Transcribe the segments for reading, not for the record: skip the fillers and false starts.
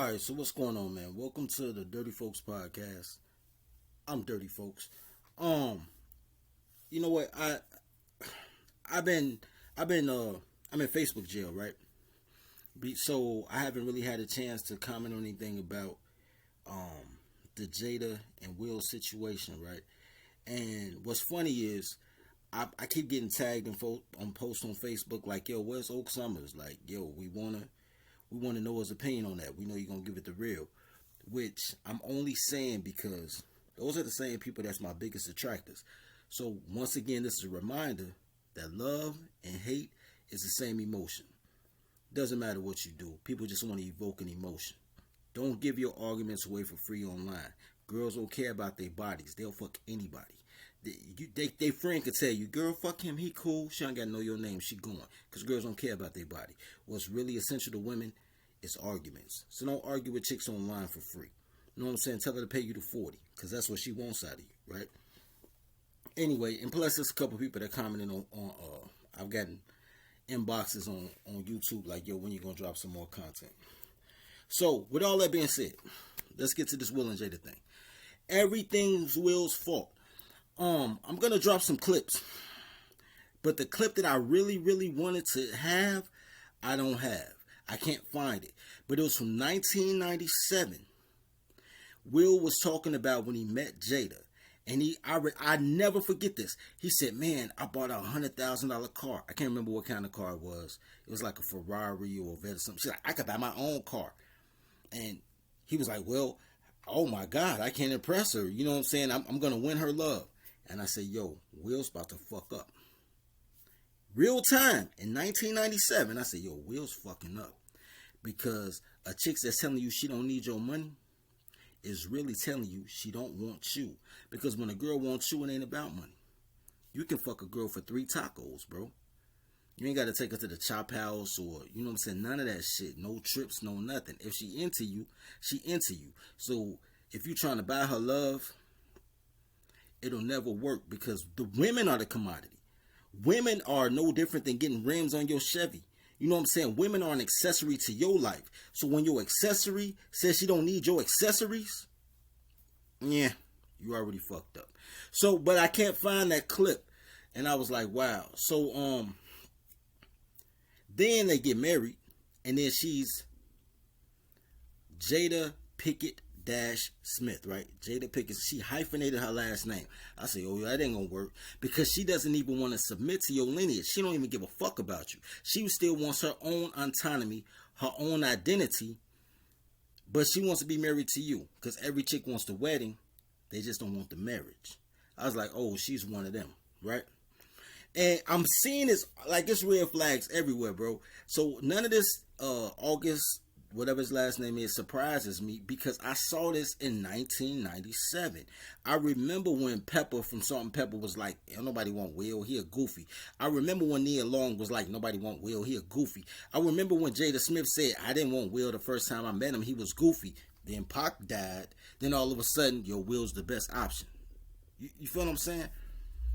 Alright, so what's going on, man? Welcome to the Dirty Folks Podcast. I'm Dirty Folks. Um, you know what? I've been I'm in Facebook jail, right? So I haven't really had a chance to comment on anything about the Jada and Will situation, right? And what's funny is I keep getting tagged on posts on Facebook like, yo, where's Oak Summers? Like, yo, we wanna know his opinion on that. We know you're gonna give it the real. Which I'm only saying because those are the same people that's my biggest detractors. So once again, this is a reminder that love and hate is the same emotion. Doesn't matter what you do. People just want to evoke an emotion. Don't give your arguments away for free online. Girls don't care about their bodies. They'll fuck anybody. They friend could tell you, girl, fuck him, he cool. She ain't got to know your name. She going. Because girls don't care about their body. What's really essential to women is arguments. So don't argue with chicks online for free. You know what I'm saying? Tell her to pay you the 40. Because that's what she wants out of you, right? Anyway, and plus there's a couple people that commented on I've gotten inboxes on YouTube like, yo, when you gonna drop some more content? So, with all that being said, let's get to this Will and Jada thing. Everything's Will's fault. I'm gonna drop some clips, but the clip that I really wanted to have, I don't have. I can't find it. But it was from 1997. Will was talking about when he met Jada. And I never forget this. He said, man, I bought a $100,000 car. I can't remember what kind of car it was. It was like a Ferrari or a Vet or something. She's like, I could buy my own car. And he was like, well, oh my God, I can't impress her. You know what I'm saying? I'm going to win her love. And I said, yo, Will's about to fuck up. Real time in 1997. I said, yo, Will's fucking up. Because a chick that's telling you she don't need your money is really telling you she don't want you. Because when a girl wants you, it ain't about money. You can fuck a girl for 3 tacos, bro. You ain't got to take her to the chop house or, you know what I'm saying, none of that shit. No trips, no nothing. If she into you, she into you. So if you trying to buy her love, it'll never work because the women are the commodity. Women are no different than getting rims on your Chevy. You know what I'm saying? Women are an accessory to your life. So when your accessory says she don't need your accessories, yeah, you already fucked up. So, but I can't find that clip. And I was like, wow. So, then they get married. And then she's Jada Pinkett Smith, right? Jada Pinkett. She hyphenated her last name. I say, oh, that ain't gonna work because she doesn't even want to submit to your lineage. She don't even give a fuck about you. She still wants her own autonomy, her own identity, but she wants to be married to you because every chick wants the wedding. They just don't want the marriage. I was like, oh, she's one of them, right? And I'm seeing this, like, it's red flags everywhere, bro. So none of this August, whatever his last name is, surprises me because I saw this in 1997. I remember when Pepper from Salt-N-Pepa was like, nobody want Will, he a goofy. I remember when Nia Long was like, nobody want Will, he a goofy. I remember when Jada Smith said, I didn't want Will the first time I met him, he was goofy. Then Pac died, then all of a sudden, yo, Will's the best option. You feel what I'm saying?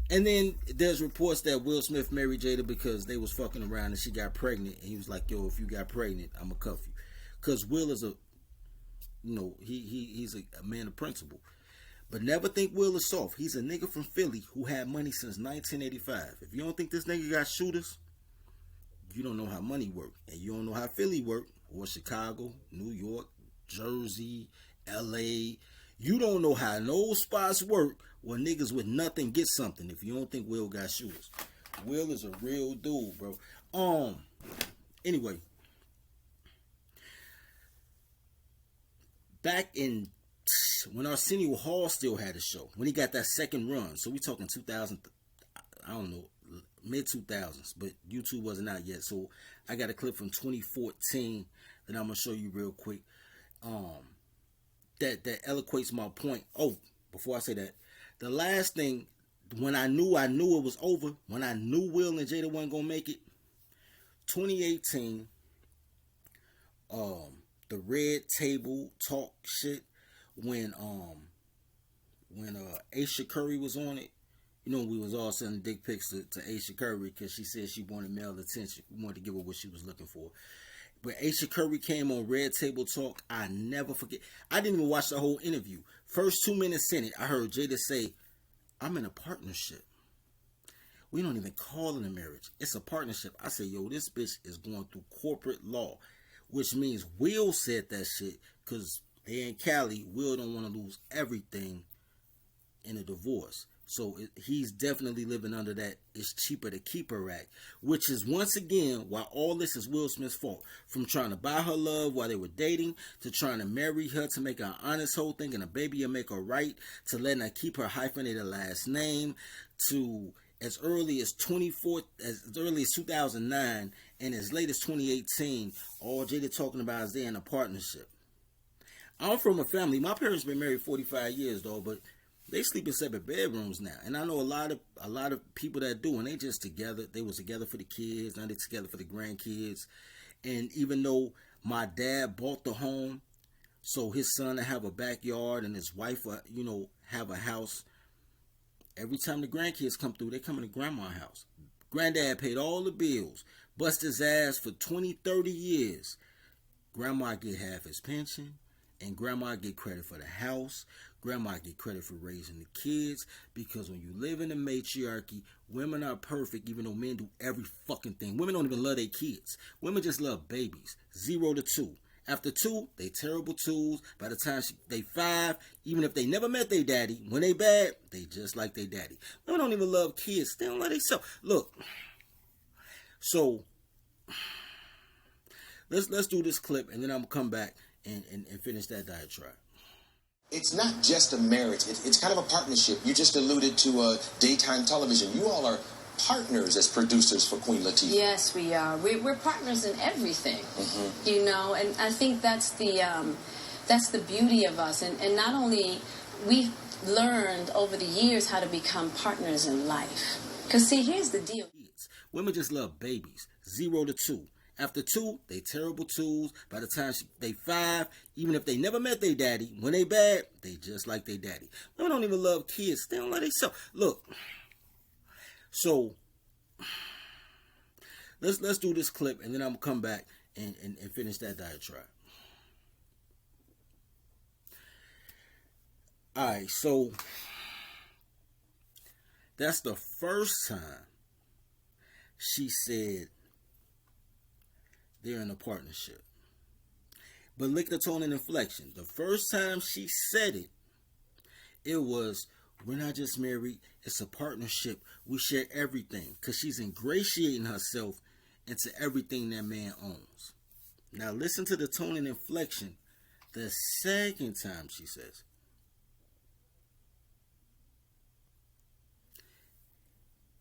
And then there's reports that Will Smith married Jada because they was fucking around and she got pregnant. And he was like, yo, if you got pregnant, I'm going to cuff you. Because Will is he's a man of principle. But never think Will is soft. He's a nigga from Philly who had money since 1985. If you don't think this nigga got shooters, you don't know how money work. And you don't know how Philly work. Or Chicago, New York, Jersey, LA. You don't know how no spots work where niggas with nothing get something if you don't think Will got shooters. Will is a real dude, bro. Anyway. Back in when Arsenio Hall still had a show, when he got that second run, so we talking 2000, I don't know, mid 2000s, but YouTube wasn't out yet. So I got a clip from 2014 that I'm gonna show you real quick. That eloquates my point. Oh, before I say that, the last thing, when I knew it was over, when I knew Will and Jada wasn't gonna make it, 2018. The red table talk shit when Aisha Curry was on it. You know, we was all sending dick pics to Aisha Curry because she said she wanted male attention. We wanted to give her what she was looking for. When Aisha Curry came on Red Table Talk, I never forget. I didn't even watch the whole interview. First 2 minutes in it, I heard Jada say, I'm in a partnership. We don't even call it a marriage. It's a partnership. I said, yo, this bitch is going through corporate law, which means Will said that shit because they in Cali. Will don't want to lose everything in a divorce. So he's definitely living under that "it's cheaper to keep her" act, which is once again why all this is Will Smith's fault. From trying to buy her love while they were dating, to trying to marry her to make her an honest hoe, thinking a baby will make her right, to letting her keep her hyphenated last name, to as early as 2009 and as late as 2018, all Jada talking about is they're in a partnership. I'm from a family. My parents been married 45 years though, but they sleep in separate bedrooms now, and I know a lot of people that do, and they just together. They was together for the kids, now they together for the grandkids. And even though my dad bought the home, so his son to have a backyard and his wife, have a house. Every time the grandkids come through, they come in the grandma's house. Granddad paid all the bills, bust his ass for 20, 30 years. Grandma get half his pension, and grandma get credit for the house. Grandma get credit for raising the kids, because when you live in a matriarchy, women are perfect even though men do every fucking thing. Women don't even love their kids. Women just love babies. 0 to 2. After 2, they terrible twos. By the time they 5, even if they never met their daddy, when they bad, they just like their daddy. Women don't even love kids. They don't love themselves. Look, so let's do this clip, and then I'm gonna come back and finish that diatribe. It's not just a marriage. It's kind of a partnership. You just alluded to daytime television. You all are partners as producers for Queen Latifah. Yes, we are. We're partners in everything, and I think that's the beauty of us. And not only we've learned over the years how to become partners in life. Because, see, here's the deal. Women just love babies. 0 to 2. After 2, they terrible twos. By the time they 5, even if they never met their daddy, when they bad, they just like their daddy. Women don't even love kids. They don't love themselves. Look, so let's do this clip, and then I'm gonna come back and finish that diatribe. All right, so that's the first time she said they're in a partnership. But look at the tone and inflection. The first time she said it, it was, we're not just married, it's a partnership. We share everything. Because she's ingratiating herself into everything that man owns. Now listen to the tone and inflection the second time she says.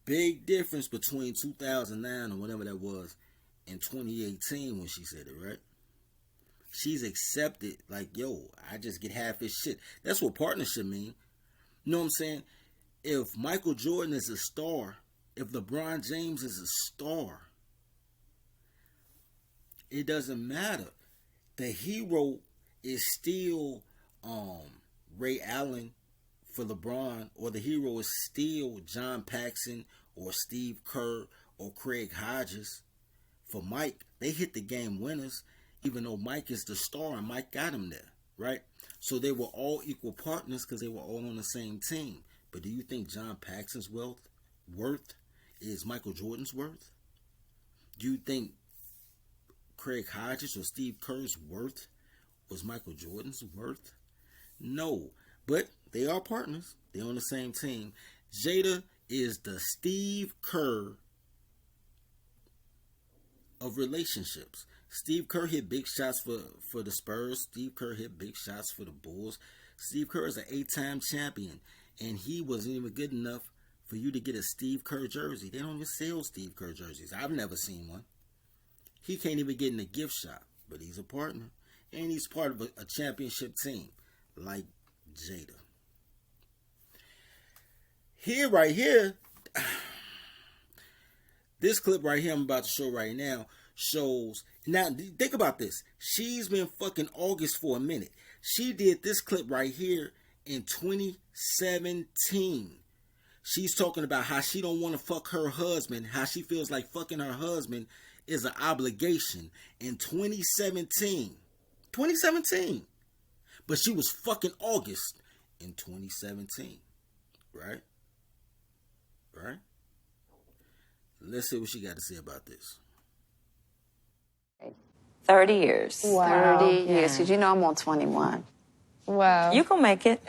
Big difference between 2009 or whatever that was in 2018 when she said it, right? She's accepted, like, yo, I just get half his shit. That's what partnership mean. You know what I'm saying? If Michael Jordan is a star, if LeBron James is a star, it doesn't matter. The hero is still Ray Allen for LeBron, or the hero is still John Paxson or Steve Kerr or Craig Hodges. For Mike, they hit the game winners, even though Mike is the star and Mike got him there, right? So they were all equal partners because they were all on the same team. But do you think John Paxson's worth is Michael Jordan's worth? Do you think Craig Hodges or Steve Kerr's worth was Michael Jordan's worth? No, but they are partners. They're on the same team. Jada is the Steve Kerr of relationships. Steve Kerr hit big shots for the Spurs. Steve Kerr hit big shots for the Bulls. Steve Kerr is an 8-time champion, and he wasn't even good enough for you to get a Steve Kerr jersey. They don't even sell Steve Kerr jerseys. I've never seen one. He can't even get in a gift shop, but he's a partner, and he's part of a championship team like Jada. Right here, this clip right here I'm about to show right now shows. Now, think about this. She's been fucking August for a minute. She did this clip right here in 2017. She's talking about how she don't want to fuck her husband, how she feels like fucking her husband is an obligation in 2017. 2017. But she was fucking August in 2017. Right? Right? Let's see what she got to say about this. 30 years. Wow. 30 years, because you know I'm on 21. Wow. You can make it.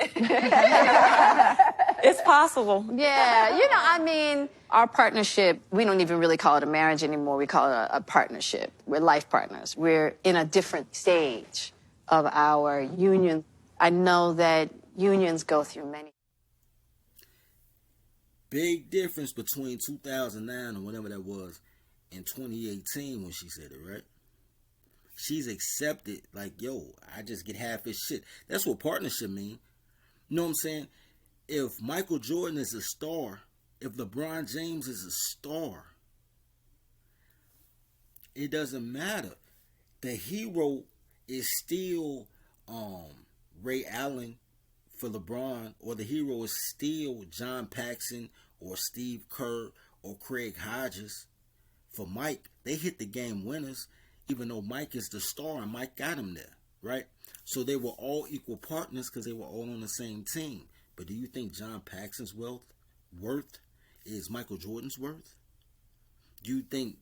It's possible. Yeah, I mean, our partnership, we don't even really call it a marriage anymore. We call it a partnership. We're life partners. We're in a different stage of our union. I know that unions go through many. Big difference between 2009 or whatever that was and 2018 when she said it, right? She's accepted, like, yo, I just get half his shit. That's what partnership mean. You know what I'm saying? If Michael Jordan is a star, if LeBron James is a star, it doesn't matter. The hero is still Ray Allen for LeBron, or the hero is still John Paxson or Steve Kerr or Craig Hodges. For Mike, they hit the game winners, even though Mike is the star and Mike got him there, right? So they were all equal partners because they were all on the same team. But do you think John Paxson's worth is Michael Jordan's worth? Do you think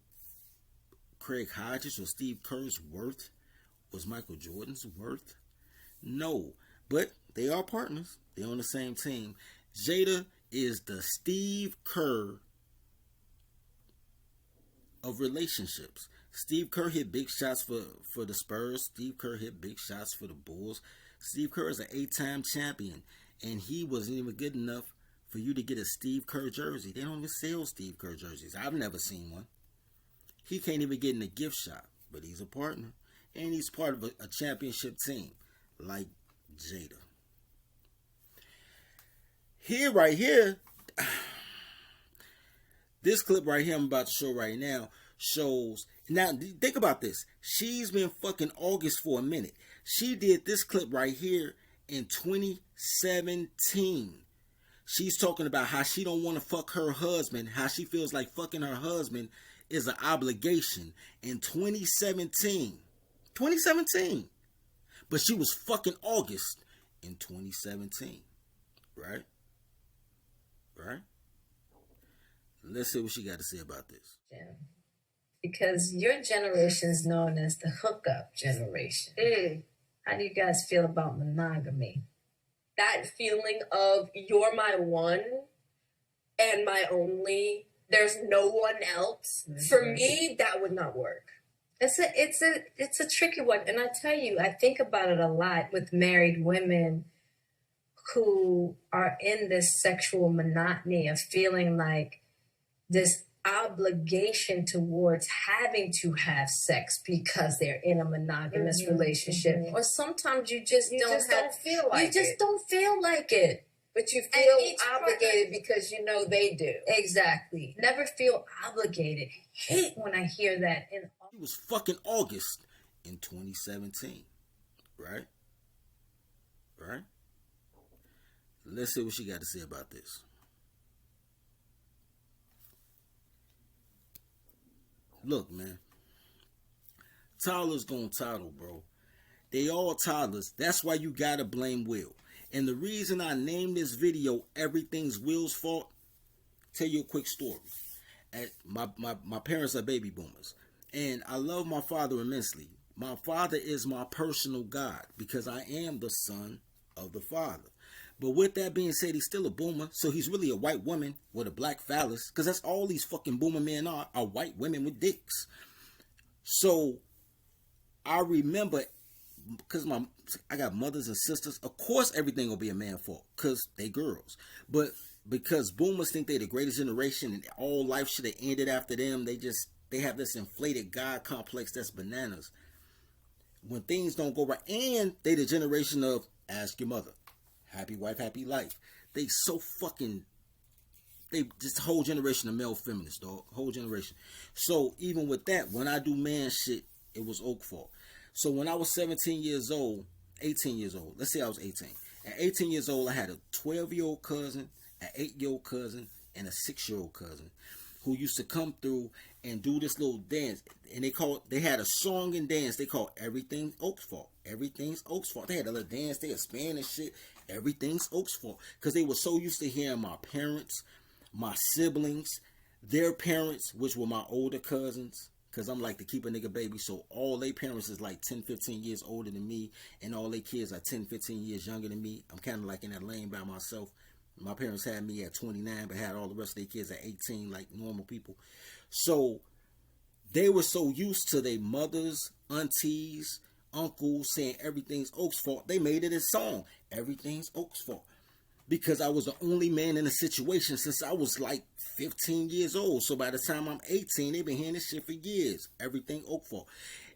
Craig Hodges or Steve Kerr's worth was Michael Jordan's worth? No, but they are partners. They're on the same team. Jada is the Steve Kerr of relationships. Steve Kerr hit big shots for the Spurs. Steve Kerr hit big shots for the Bulls. Steve Kerr is an 8-time champion, and he wasn't even good enough for you to get a Steve Kerr jersey. They don't even sell Steve Kerr jerseys. I've never seen one. He can't even get in a gift shop, but he's a partner, and he's part of a championship team like Jada. Right here, this clip right here I'm about to show right now shows. Now, think about this. She's been fucking August for a minute. She did this clip right here in 2017. She's talking about how she don't want to fuck her husband, how she feels like fucking her husband is an obligation in 2017. 2017. But she was fucking August in 2017. Right? Right? Let's see what she got to say about this. Yeah. Because your generation is known as the hookup generation. How do you guys feel about monogamy? That feeling of you're my one and my only, there's no one else. Mm-hmm. For me, that would not work. It's a tricky one. And I tell you, I think about it a lot with married women who are in this sexual monotony of feeling like this obligation towards having to have sex because they're in a monogamous relationship. Mm-hmm. Or sometimes you just don't feel like it. You just don't feel like it. But you feel obligated because you know they do. Exactly. Never feel obligated. Hate when I hear that. It was fucking August in 2017. Right? Right? Let's see what she got to say about this. Look, man. Toddlers gonna toddle, bro. They all toddlers. That's why you gotta blame Will. And the reason I named this video Everything's Will's Fault, tell you a quick story. My parents are baby boomers. And I love my father immensely. My father is my personal God because I am the son of the father. But with that being said, he's still a boomer, so he's really a white woman with a black phallus, because that's all these fucking boomer men are white women with dicks. So I remember, because I got mothers and sisters, of course everything will be a man's fault, because they girls. But because boomers think they're the greatest generation and all life should have ended after them, they have this inflated God complex that's bananas. When things don't go right, and they the generation of ask your mother. Happy wife, happy life. They just a whole generation of male feminists, dog. Whole generation. So even with that, when I do man shit, it was Oak fault. So when I was 18 years old, let's say I was 18. At 18 years old, I had a 12-year-old cousin, an 8-year-old cousin, and a 6-year-old cousin. who used to come through and do this little dance, and they had a song and dance they called Everything's Oak's Fault. Everything's Oak's Fault. They had a little dance, they had Spanish shit. Everything's Oak's Fault, because they were so used to hearing my parents, my siblings, their parents, which were my older cousins, because I'm like to keep a nigga baby, so all their parents is like 10, 15 years older than me, and all their kids are 10, 15 years younger than me. I'm kind of like in that lane by myself. My parents had me at 29, but had all the rest of their kids at 18, like normal people. So they were so used to their mothers, aunties, uncles saying everything's Oak's fault, they made it a song, Everything's Oak's Fault. Because I was the only man in the situation since I was like 15 years old. So by the time I'm 18, they've been hearing this shit for years. Everything Oak fault.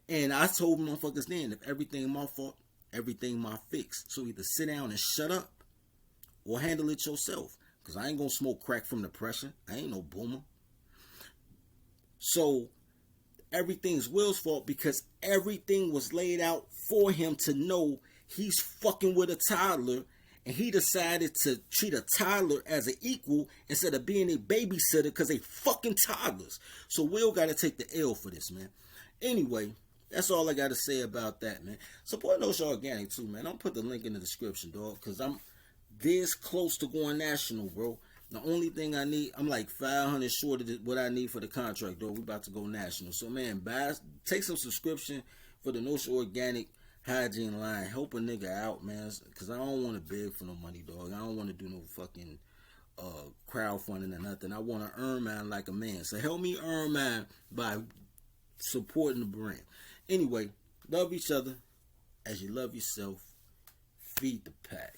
And I told motherfuckers then, if everything my fault, everything my fix. So either sit down and shut up or handle it yourself. Because I ain't going to smoke crack from the pressure. I ain't no boomer. So everything's Will's fault, because everything was laid out for him to know he's fucking with a toddler. And he decided to treat a toddler as an equal instead of being a babysitter, because they fucking toddlers. So Will got to take the L for this, man. Anyway, that's all I got to say about that, man. Support No Show Organic too, man. I'll put the link in the description, dog, because I'm this close to going national, bro. The only thing I need, I'm like 500 short of what I need for the contract, dog. We about to go national. So, man, take some subscription for the No Show Organic hygiene line. Help a nigga out, man, because I don't want to beg for no money, dog. I don't want to do no fucking crowdfunding or nothing. I want to earn mine like a man. So help me earn mine by supporting the brand. Anyway, love each other as you love yourself. Feed the pack.